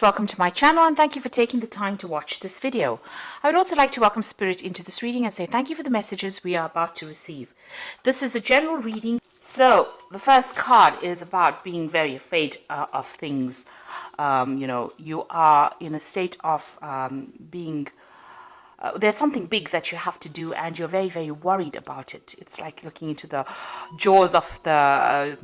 Welcome to my channel and thank you for taking the time to watch this video. I would also like to welcome Spirit into this reading and say thank you for the messages we are about to receive. This is a general reading. So the first card is about being very afraid of things. You are in a state of being there's something big that you have to do and you're very, very worried about it. It's like looking into the jaws of the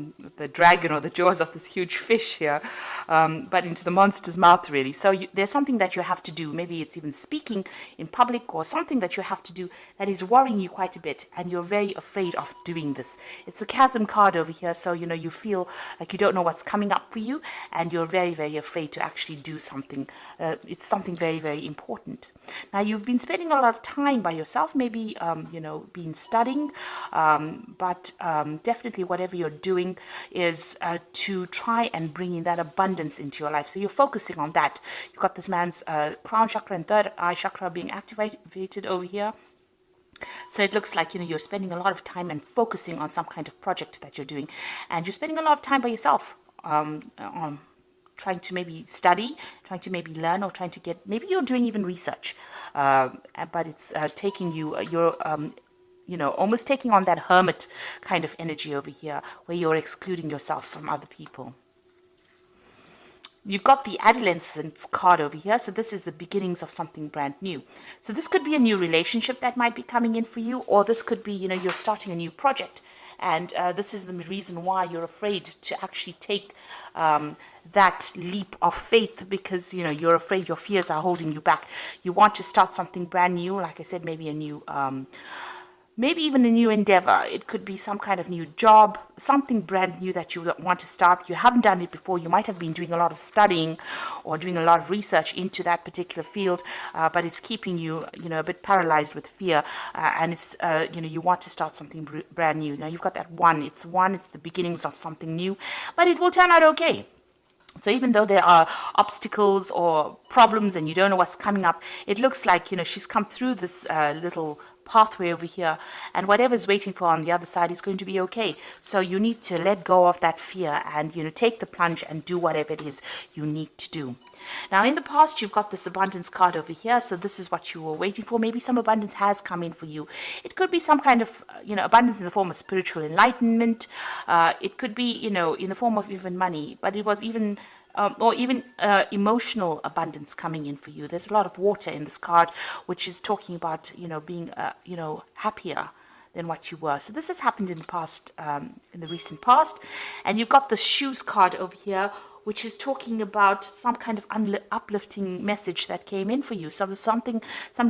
dragon or the jaws of this huge fish here, but into the monster's mouth, really. So there's something that you have to do. Maybe it's even speaking in public or something that you have to do that is worrying you quite a bit, and you're very afraid of doing this. It's the chasm card over here, so you feel like you don't know what's coming up for you, and you're very, very afraid to actually do something. It's something very, very important. Now, you've been spending a lot of time by yourself, maybe, been studying, but definitely whatever you're doing is to try and bring in that abundance into your life. So you're focusing on that. You've got this man's crown chakra and third eye chakra being activated over here. So it looks like, you're spending a lot of time and focusing on some kind of project that you're doing. And you're spending a lot of time by yourself on trying to maybe study, trying to maybe learn, or trying to get, maybe you're doing even research, but it's taking you, you're almost taking on that hermit kind of energy over here, where you're excluding yourself from other people. You've got the adolescence card over here, so this is the beginnings of something brand new. So this could be a new relationship that might be coming in for you, or this could be, you're starting a new project. And this is the reason why you're afraid to actually take that leap of faith, because you're afraid your fears are holding you back. You want to start something brand new, like I said, maybe a new maybe even a new endeavor. It could be some kind of new job, something brand new that you want to start. You haven't done it before. You might have been doing a lot of studying or doing a lot of research into that particular field, but it's keeping you, a bit paralyzed with fear. And it's, you want to start something brand new. Now you've got that one. It's the beginnings of something new, but it will turn out okay. So even though there are obstacles or problems and you don't know what's coming up, it looks like, she's come through this little pathway over here, and whatever's waiting for on the other side is going to be okay. So you need to let go of that fear and, take the plunge and do whatever it is you need to do. Now, in the past, you've got this abundance card over here. So this is what you were waiting for. Maybe some abundance has come in for you. It could be some kind of, abundance in the form of spiritual enlightenment. It could be, in the form of even money, but it was even or even emotional abundance coming in for you. There's a lot of water in this card, which is talking about, being, happier than what you were. So this has happened in the past, in the recent past. And you've got the shoes card over here, which is talking about some kind of uplifting message that came in for you. So there's some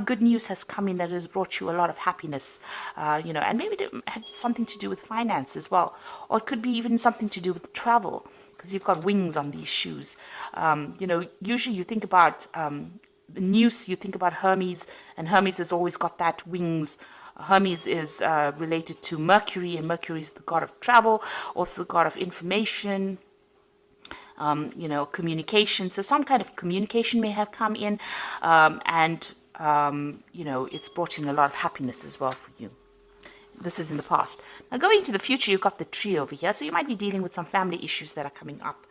good news has come in that has brought you a lot of happiness, and maybe it had something to do with finance as well. Or it could be even something to do with travel, because you've got wings on these shoes. Usually you think about the news, you think about Hermes, and Hermes has always got that wings. Hermes is related to Mercury, and Mercury is the god of travel, also the god of information, communication. So some kind of communication may have come in, and it's brought in a lot of happiness as well for you. This is in the past. Now, going into the future, you've got the tree over here. So you might be dealing with some family issues that are coming up.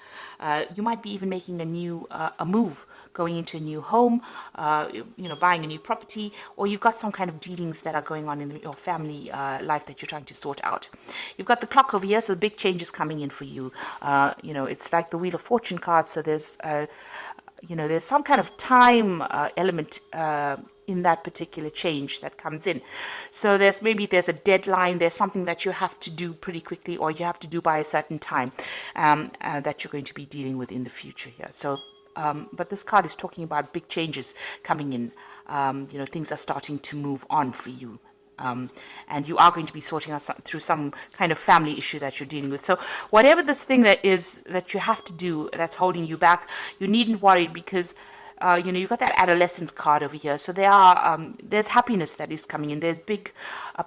You might be even making a new a move, going into a new home, buying a new property, or you've got some kind of dealings that are going on in your family life that you're trying to sort out. You've got the clock over here, so big changes coming in for you. It's like the Wheel of Fortune card. So there's there's some kind of time element in that particular change that comes in. So there's a deadline, there's something that you have to do pretty quickly, or you have to do by a certain time, that you're going to be dealing with in the future here. So but this card is talking about big changes coming in. Things are starting to move on for you. And you are going to be sorting out through some kind of family issue that you're dealing with. So whatever this thing that is that you have to do that's holding you back, you needn't worry, because you've got that adolescent card over here. So there's happiness that is coming in. There's big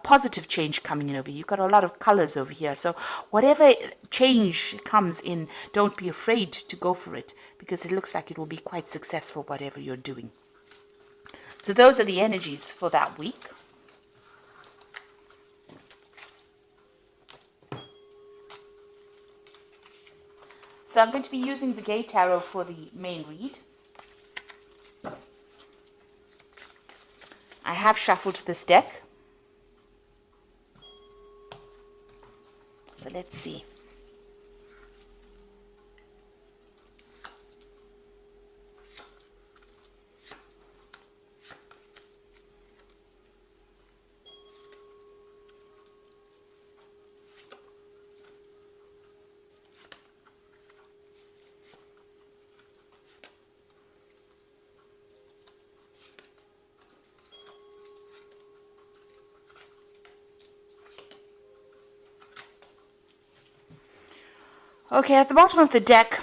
positive change coming in over here. You've got a lot of colors over here. So whatever change comes in, don't be afraid to go for it, because it looks like it will be quite successful, whatever you're doing. So those are the energies for that week. So I'm going to be using the Gay Tarot for the main read. I have shuffled this deck. So let's see. Okay, at the bottom of the deck,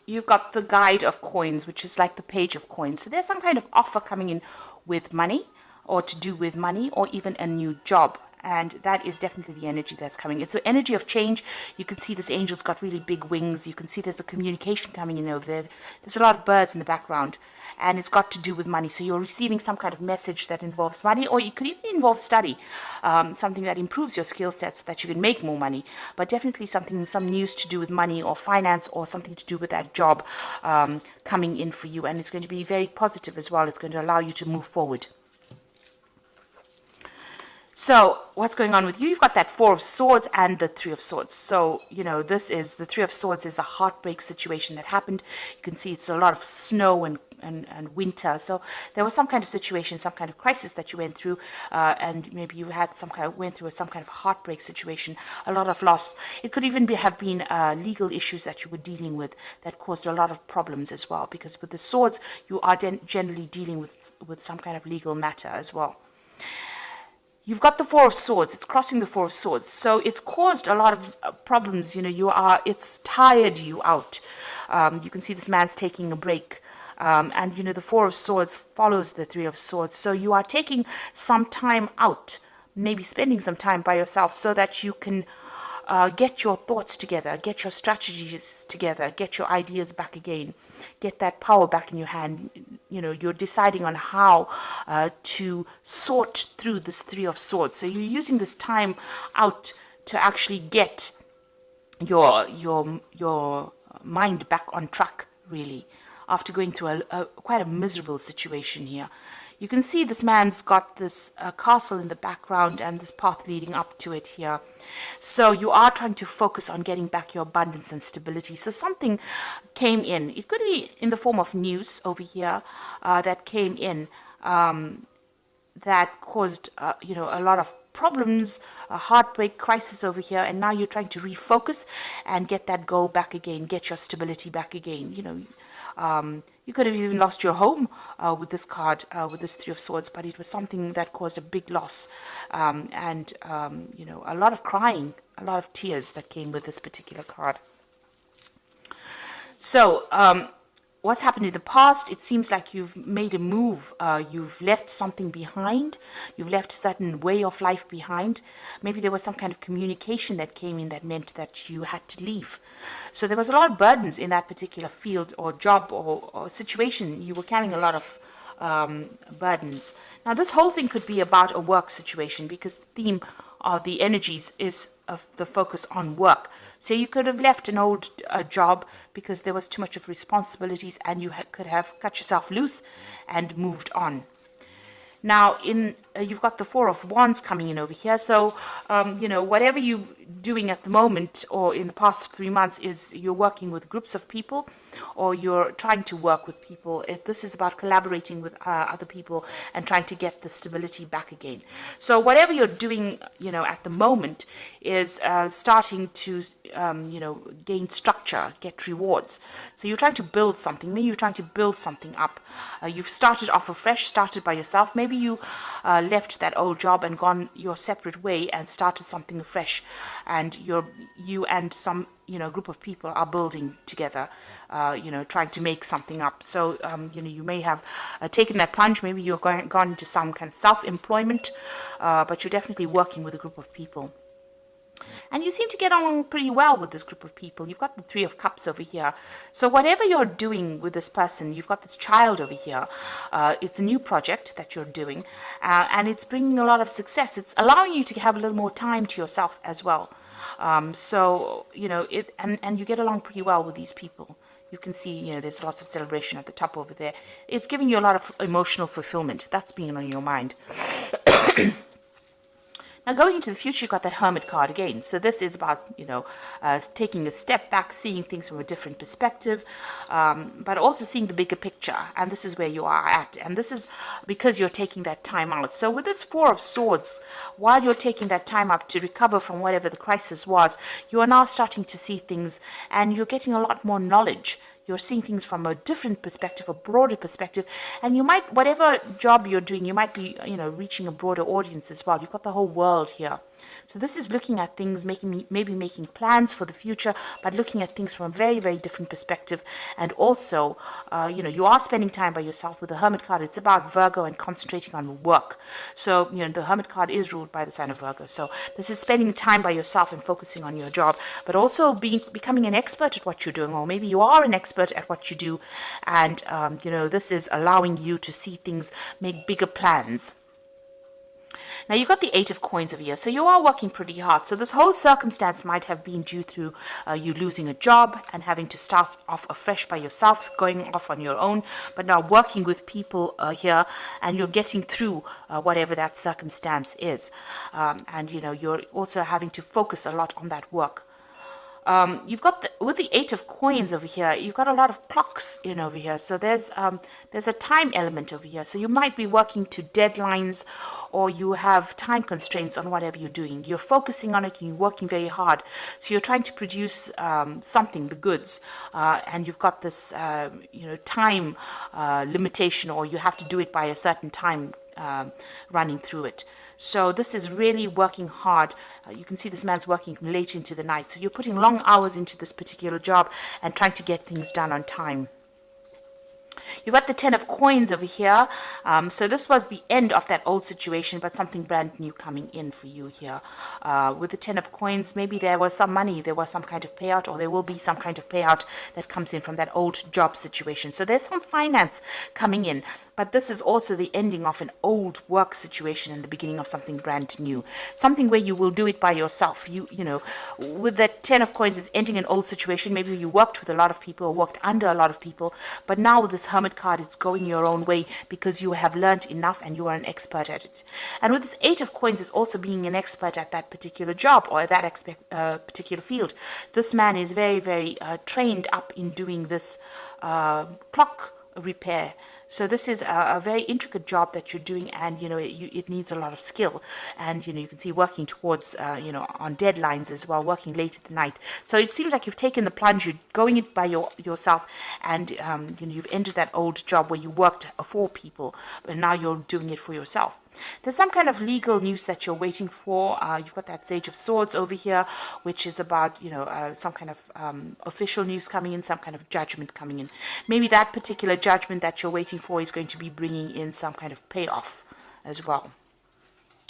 you've got the guide of coins, which is like the page of coins. So there's some kind of offer coming in with money, or to do with money, or even a new job. And that is definitely the energy that's coming. It's the energy of change. You can see this angel's got really big wings. You can see there's a communication coming in over there. There's a lot of birds in the background. And it's got to do with money. So you're receiving some kind of message that involves money, or it could even involve study, something that improves your skill set so that you can make more money. But definitely some news to do with money or finance, or something to do with that job coming in for you. And it's going to be very positive as well. It's going to allow you to move forward. So what's going on with you? You've got that Four of Swords and the Three of Swords. So, this is the Three of Swords is a heartbreak situation that happened. You can see it's a lot of snow and winter. So there was some kind of situation, some kind of crisis that you went through, and maybe you had went through some kind of heartbreak situation, a lot of loss. It could even have been legal issues that you were dealing with that caused a lot of problems as well. Because with the swords, you are generally dealing with some kind of legal matter as well. You've got the Four of Swords. It's crossing the Four of Swords. So it's caused a lot of problems. It's tired you out. You can see this man's taking a break. And the Four of Swords follows the Three of Swords. So you are taking some time out, maybe spending some time by yourself so that you can get your thoughts together, get your strategies together, get your ideas back again, get that power back in your hand. You're deciding on how to sort through this Three of Swords. So you're using this time out to actually get your mind back on track, really, after going through quite a miserable situation here. You can see this man's got this castle in the background and this path leading up to it here. So you are trying to focus on getting back your abundance and stability. So something came in. It could be in the form of news over here that came in that caused, a lot of problems, a heartbreak, crisis over here. And now you're trying to refocus and get that goal back again, get your stability back again. You could have even lost your home with this card, with this Three of Swords, but it was something that caused a big loss and a lot of crying, a lot of tears that came with this particular card. So what's happened in the past, it seems like you've made a move, you've left something behind, you've left a certain way of life behind. Maybe there was some kind of communication that came in that meant that you had to leave. So there was a lot of burdens in that particular field or job or situation. You were carrying a lot of burdens. Now this whole thing could be about a work situation, because the theme of the energies is of the focus on work. So you could have left an old job because there was too much of responsibilities, and you could have cut yourself loose and moved on. Now, you've got the Four of Wands coming in over here. So, whatever you're doing at the moment or in the past 3 months is you're working with groups of people, or you're trying to work with people. This is about collaborating with other people and trying to get the stability back again. So whatever you're doing, at the moment is starting to, gain structure, get rewards. So you're trying to build something. Maybe you're trying to build something up. You've started off afresh, started by yourself. Maybe you left that old job and gone your separate way and started something afresh, and you and some group of people are building together, trying to make something up. So you may have taken that plunge. Maybe you're gone into some kind of self-employment, but you're definitely working with a group of people. And you seem to get on pretty well with this group of people. You've got the Three of Cups over here. So whatever you're doing with this person, you've got this child over here. It's a new project that you're doing, and it's bringing a lot of success. It's allowing you to have a little more time to yourself as well. And you get along pretty well with these people. You can see, there's lots of celebration at the top over there. It's giving you a lot of emotional fulfillment. That's being on your mind. Now, going into the future, you've got that Hermit card again. So this is about, taking a step back, seeing things from a different perspective, but also seeing the bigger picture. And this is where you are at. And this is because you're taking that time out. So with this Four of Swords, while you're taking that time out to recover from whatever the crisis was, you are now starting to see things and you're getting a lot more knowledge. You're seeing things from a different perspective, a broader perspective, and you might, whatever job you're doing, you might be, reaching a broader audience as well. You've got the whole world here. So this is looking at things, maybe making plans for the future, but looking at things from a very, very different perspective. And also, you are spending time by yourself with the Hermit card. It's about Virgo and concentrating on work. So, the Hermit card is ruled by the sign of Virgo. So this is spending time by yourself and focusing on your job, but also becoming an expert at what you're doing, or maybe you are an expert at what you do. And, this is allowing you to see things, make bigger plans. Now, you've got the Eight of Coins over here, so you are working pretty hard. So this whole circumstance might have been due through you losing a job and having to start off afresh by yourself, going off on your own, but now working with people here, and you're getting through whatever that circumstance is. And, you're also having to focus a lot on that work. You've got with the Eight of Coins over here, you've got a lot of clocks in over here. So there's a time element over here. So you might be working to deadlines, or you have time constraints on whatever you're doing. You're focusing on it and you're working very hard. So you're trying to produce something, the goods, and you've got this time limitation, or you have to do it by a certain time running through it. So this is really working hard. You can see this man's working late into the night. So you're putting long hours into this particular job and trying to get things done on time. You've got the Ten of Coins over here. So this was the end of that old situation, but something brand new coming in for you here. With the Ten of Coins, maybe there was some money, there was some kind of payout, or there will be some kind of payout that comes in from that old job situation. So there's some finance coming in. But this is also the ending of an old work situation and the beginning of something brand new. Something where you will do it by yourself. With that Ten of Coins is ending an old situation. Maybe you worked with a lot of people or worked under a lot of people. But now with this Hermit card, it's going your own way because you have learned enough and you are an expert at it. And with this Eight of Coins is also being an expert at that particular job or that particular field. This man is very, very trained up in doing this clock repair. So this is a very intricate job that you're doing, and it needs a lot of skill. And you can see working towards on deadlines as well, working late at the night. So it seems like you've taken the plunge, you're going it by yourself, and you've entered that old job where you worked for people, but now you're doing it for yourself. There's some kind of legal news that you're waiting for. You've got that Sage of Swords over here, which is about, some kind of official news coming in, some kind of judgment coming in. Maybe that particular judgment that you're waiting for is going to be bringing in some kind of payoff as well,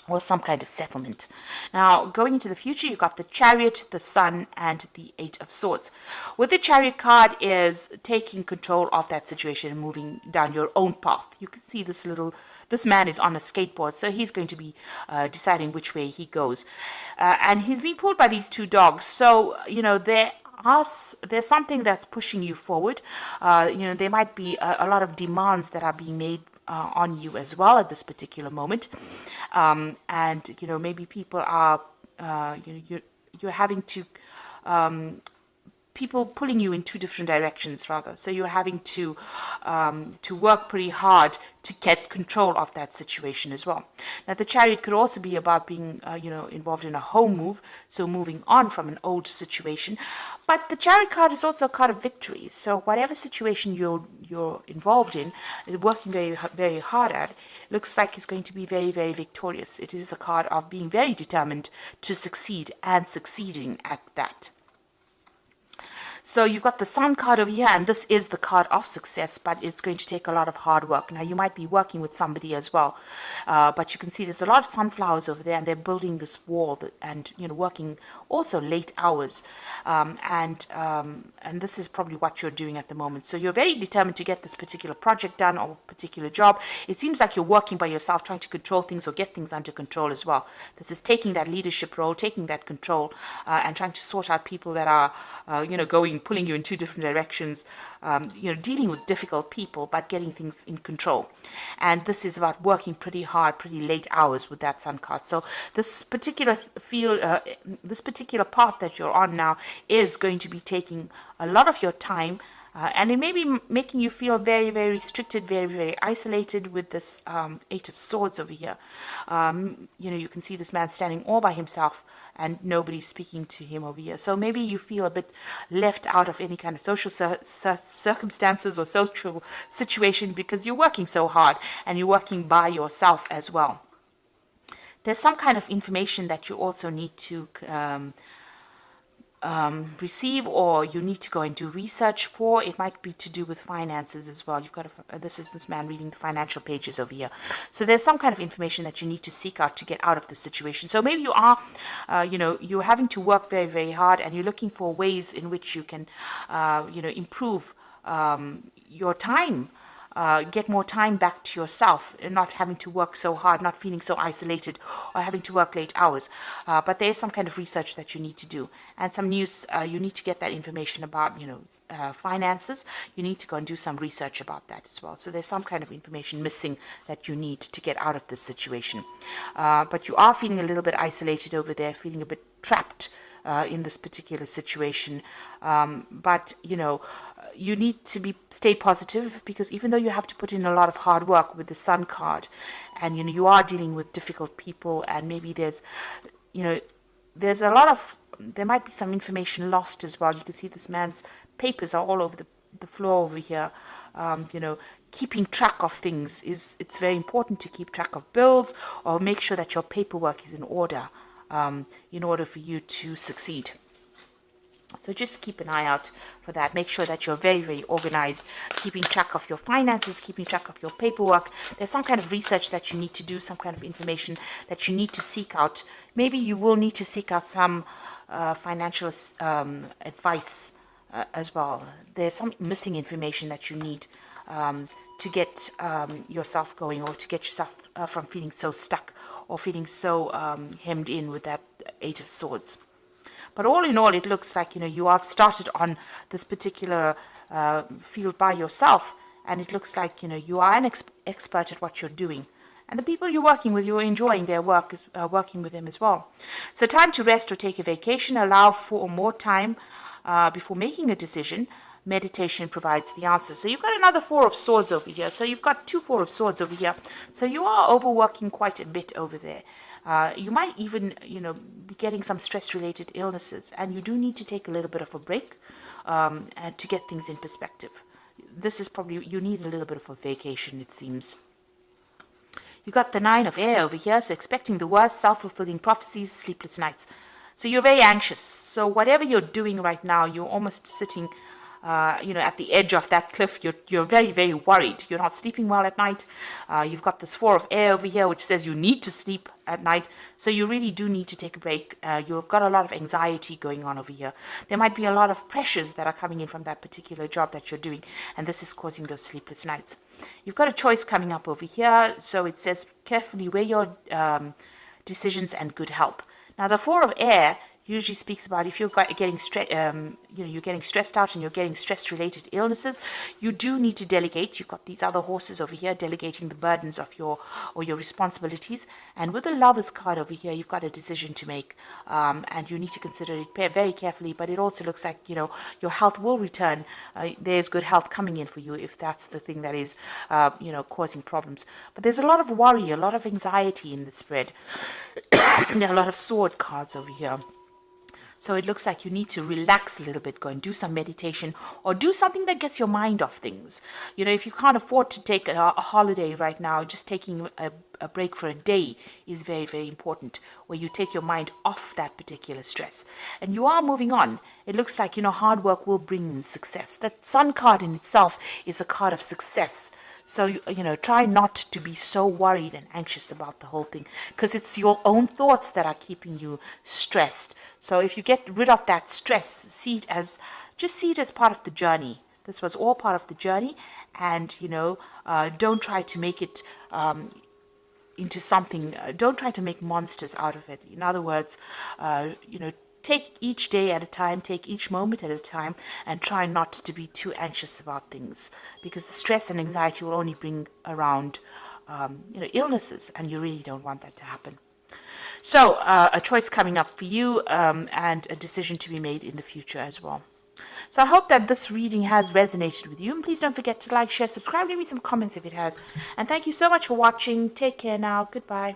or some kind of settlement. Now, going into the future, you've got the Chariot, the Sun, and the Eight of Swords. With the Chariot card is taking control of that situation and moving down your own path. You can see this man is on a skateboard, so he's going to be deciding which way he goes. And he's being pulled by these two dogs. So, there's something that's pushing you forward. There might be a lot of demands that are being made on you as well at this particular moment. And, maybe people are, you're having to, people pulling you in two different directions, rather. So you're having to work pretty hard to get control of that situation as well. Now, the Chariot could also be about being, involved in a home move, so moving on from an old situation. But the Chariot card is also a card of victory. So whatever situation you're involved in, working very, very hard at, looks like it's going to be very, very victorious. It is a card of being very determined to succeed and succeeding at that. So you've got the Sun card over here, and this is the card of success, but it's going to take a lot of hard work. Now, you might be working with somebody as well, but you can see there's a lot of sunflowers over there, and they're building this wall and, working also late hours. And this is probably what you're doing at the moment. So you're very determined to get this particular project done or particular job. It seems like you're working by yourself, trying to control things or get things under control as well. This is taking that leadership role, taking that control, and trying to sort out people that are, going pulling you in two different directions, dealing with difficult people, but getting things in control. And this is about working pretty hard, pretty late hours with that sun card. So this particular this particular path that you're on now is going to be taking a lot of your time. And it may be making you feel very, very restricted, very, very isolated with this Eight of Swords over here. You can see this man standing all by himself and nobody's speaking to him over here. So maybe you feel a bit left out of any kind of social circumstances or social situation because you're working so hard and you're working by yourself as well. There's some kind of information that you also need to receive, or you need to go and do research for. It might be to do with finances as well. You've got this is this man reading the financial pages over here. So there's some kind of information that you need to seek out to get out of the situation. So maybe you are, you're having to work very, very hard, and you're looking for ways in which you can, improve your time. Get more time back to yourself, and not having to work so hard, not feeling so isolated, or having to work late hours. But there is some kind of research that you need to do, and some news. You need to get that information about, finances. You need to go and do some research about that as well. So there's some kind of information missing that you need to get out of this situation. But you are feeling a little bit isolated over there, feeling a bit trapped in this particular situation. But you need to stay positive, because even though you have to put in a lot of hard work with the Sun card, and you are dealing with difficult people, and maybe there's a lot of, there might be some information lost as well. You can see this man's papers are all over the floor over here. Keeping track of things it's very important to keep track of bills, or make sure that your paperwork is in order for you to succeed. So just keep an eye out for that. Make sure that you're very, very organized, keeping track of your finances, keeping track of your paperwork. There's some kind of research that you need to do, some kind of information that you need to seek out. Maybe you will need to seek out some financial advice as well. There's some missing information that you need to get yourself going, or to get yourself from feeling so stuck, or feeling so hemmed in with that Eight of Swords. But all in all, it looks like, you have started on this particular field by yourself, and it looks like, you are an expert at what you're doing. And the people you're working with, you're enjoying their work, working with them as well. So time to rest or take a vacation. Allow for more time before making a decision. Meditation provides the answer. So you've got another Four of Swords over here. So you've got two Four of Swords over here. So you are overworking quite a bit over there. You might even, be getting some stress-related illnesses, and you do need to take a little bit of a break to get things in perspective. This is probably, you need a little bit of a vacation, it seems. You got the Nine of Air over here, so expecting the worst, self-fulfilling prophecies, sleepless nights. So you're very anxious. So whatever you're doing right now, you're almost sitting at the edge of that cliff. You're very, very worried. You're not sleeping well at night. You've got this Four of Air over here, which says you need to sleep at night. So you really do need to take a break. You've got a lot of anxiety going on over here. There might be a lot of pressures that are coming in from that particular job that you're doing, and this is causing those sleepless nights. You've got a choice coming up over here. So it says carefully weigh your decisions and good health. Now the Four of Air usually speaks about if you're getting you're getting stressed out and you're getting stress-related illnesses, you do need to delegate. You've got these other horses over here delegating the burdens of your responsibilities. And with the Lover's card over here, you've got a decision to make, and you need to consider it very carefully. But it also looks like your health will return. There's good health coming in for you if that's the thing that is causing problems. But there's a lot of worry, a lot of anxiety in the spread. There are a lot of sword cards over here. So it looks like you need to relax a little bit, go and do some meditation, or do something that gets your mind off things. If you can't afford to take a holiday right now, just taking a break for a day is very, very important, where you take your mind off that particular stress. And you are moving on. It looks like, hard work will bring in success. That Sun card in itself is a card of success. So, try not to be so worried and anxious about the whole thing, because it's your own thoughts that are keeping you stressed. So if you get rid of that stress, see it as part of the journey. This was all part of the journey, and, don't try to make it into something, don't try to make monsters out of it. In other words, take each day at a time, take each moment at a time, and try not to be too anxious about things, because the stress and anxiety will only bring around illnesses, and you really don't want that to happen. So a choice coming up for you, and a decision to be made in the future as well. So I hope that this reading has resonated with you. And please don't forget to like, share, subscribe, leave me some comments if it has. And thank you so much for watching. Take care now. Goodbye.